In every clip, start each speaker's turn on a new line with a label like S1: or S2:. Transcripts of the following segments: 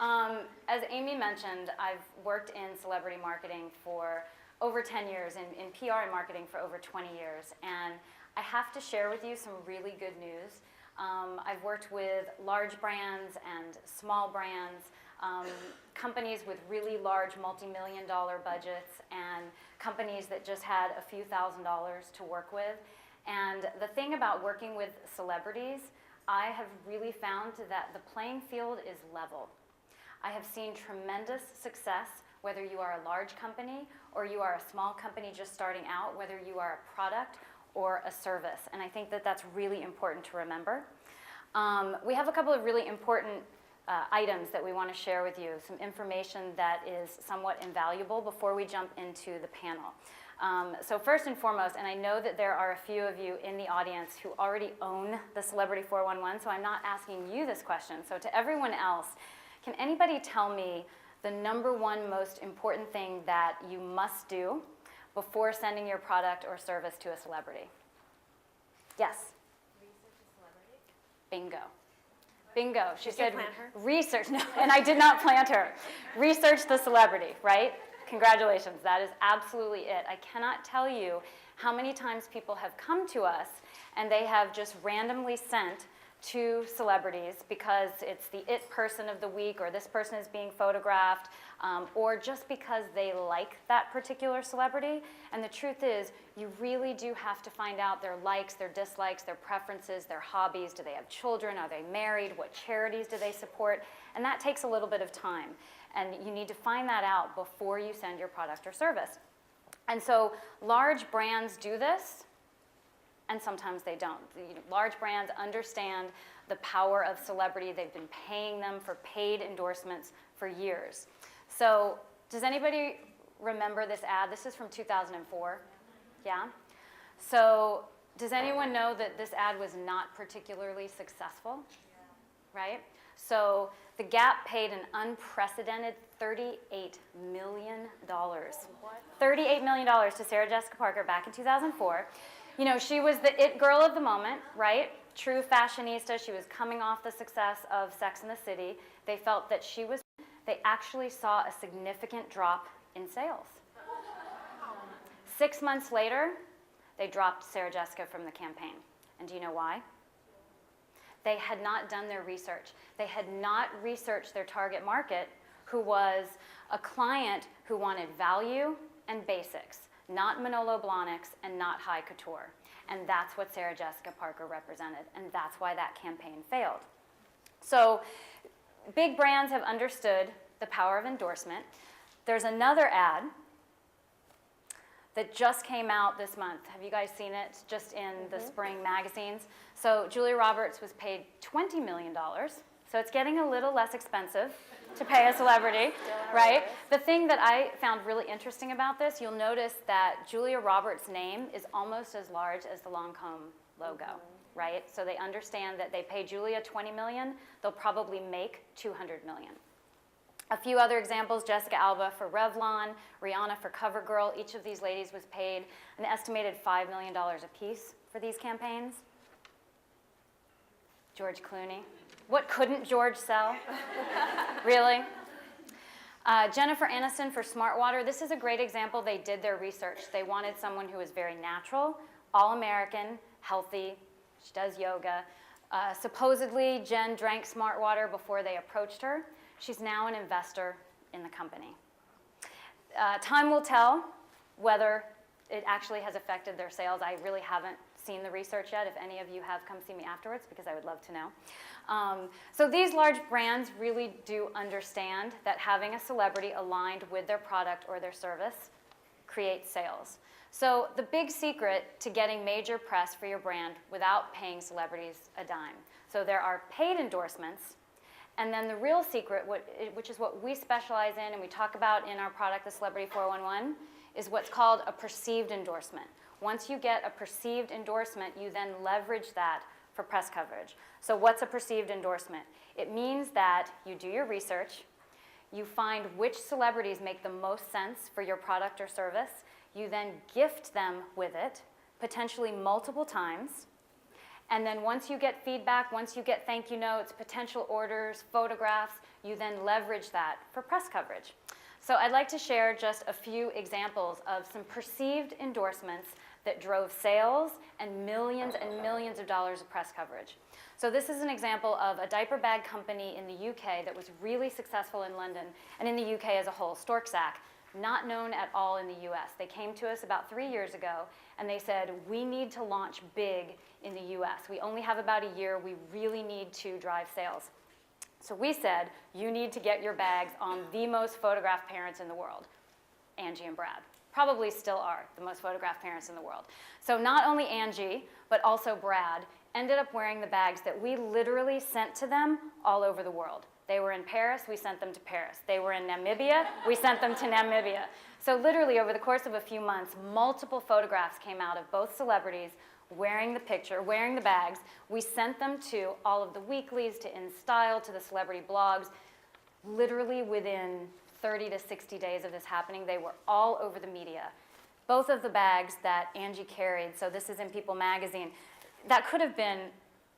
S1: As Amy mentioned, I've worked in celebrity marketing for over 10 years, in PR and marketing for over 20 years, and I have to share with you some really good news. I've worked with large brands and small brands, companies with really large multi-million-dollar budgets, and companies that just had a few $1,000s to work with. And the thing about working with celebrities, I have really found that the playing field is level. I have seen tremendous success, whether you are a large company or you are a small company just starting out, whether you are a product or a service. And I think that that's really important to remember. We have a couple of really important items that we want to share with you, some information that is somewhat invaluable before we jump into the panel. So first and foremost, and I know that there are a few of you in the audience who already own the Celebrity 411, so I'm not asking you this question. So to everyone else, can anybody tell me the number one most important thing that you must do before sending your product or service to a celebrity? Yes?
S2: Research a celebrity?
S1: Bingo. Bingo. She
S2: Did
S1: said,
S2: you plant her?
S1: research, no, and I did not plant her. Research the celebrity, right? Congratulations, that is absolutely it. I cannot tell you how many times people have come to us and they have just randomly sent to celebrities because it's the it person of the week, or this person is being photographed, or just because they like that particular celebrity. And the truth is, you really do have to find out their likes, their dislikes, their preferences, their hobbies. Do they have children? Are they married? What charities do they support? And that takes a little bit of time. And you need to find that out before you send your product or service. And so large brands do this, and sometimes they don't. Large brands understand the power of celebrity. They've been paying them for paid endorsements for years. So does anybody remember this ad? This is from 2004. Yeah? So does anyone know that this ad was not particularly successful? Right? So the Gap paid an unprecedented $38 million. $38 million to Sarah Jessica Parker back in 2004. You know, she was the it girl of the moment, right? True fashionista. She was coming off the success of Sex and the City. They felt that they actually saw a significant drop in sales. 6 months later, they dropped Sarah Jessica from the campaign. And do you know why? They had not done their research. They had not researched their target market, who was a client who wanted value and basics, not Manolo Blahniks and not high couture. And that's what Sarah Jessica Parker represented, and that's why that campaign failed. So big brands have understood the power of endorsement. There's another ad that just came out this month. Have you guys seen it? Just in the spring magazines. So Julia Roberts was paid $20 million. So it's getting a little less expensive to pay a celebrity, right? The thing that I found really interesting about this, you'll notice that Julia Roberts' name is almost as large as the Lancome logo, right? So they understand that they pay Julia $20 million, they'll probably make $200 million. A few other examples, Jessica Alba for Revlon, Rihanna for CoverGirl. Each of these ladies was paid an estimated $5 million a piece for these campaigns. George Clooney. What couldn't George sell? Really? Jennifer Aniston for Smart Water. This is a great example. They did their research. They wanted someone who was very natural, all-American, healthy. She does yoga. Supposedly, Jen drank Smart Water before they approached her. She's now an investor in the company. Time will tell whether it actually has affected their sales. I really haven't seen the research yet. If any of you have, come see me afterwards because I would love to know. So these large brands really do understand that having a celebrity aligned with their product or their service creates sales. So the big secret to getting major press for your brand without paying celebrities a dime. So there are paid endorsements, and then the real secret, which is what we specialize in and we talk about in our product, the Celebrity 411, is what's called a perceived endorsement. Once you get a perceived endorsement, you then leverage that for press coverage. So what's a perceived endorsement? It means that you do your research, you find which celebrities make the most sense for your product or service, you then gift them with it, potentially multiple times, And then once you get feedback, once you get thank you notes, potential orders, photographs, you then leverage that for press coverage. So I'd like to share just a few examples of some perceived endorsements that drove sales and millions of dollars of press coverage. So this is an example of a diaper bag company in the UK that was really successful in London and in the UK as a whole, Storksack, not known at all in the US. They came to us about 3 years ago and they said, we need to launch big in the US. We only have about a year. We really need to drive sales. So we said, you need to get your bags on the most photographed parents in the world, Angie and Brad. Probably still are the most photographed parents in the world. So not only Angie, but also Brad ended up wearing the bags that we literally sent to them all over the world. They were in Paris, we sent them to Paris. They were in Namibia, we sent them to Namibia. So literally over the course of a few months, multiple photographs came out of both celebrities wearing the picture, wearing the bags. We sent them to all of the weeklies, to InStyle, to the celebrity blogs. Literally within 30 to 60 days of this happening, they were all over the media. Both of the bags that Angie carried, so this is in People magazine, that could have been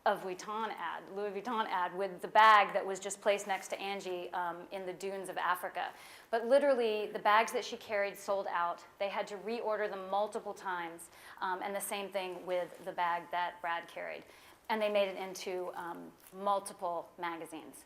S1: a Vuitton ad, Louis Vuitton ad, with the bag that was just placed next to Angie in the dunes of Africa. But literally, the bags that she carried sold out. They had to reorder them multiple times, and the same thing with the bag that Brad carried. And they made it into multiple magazines.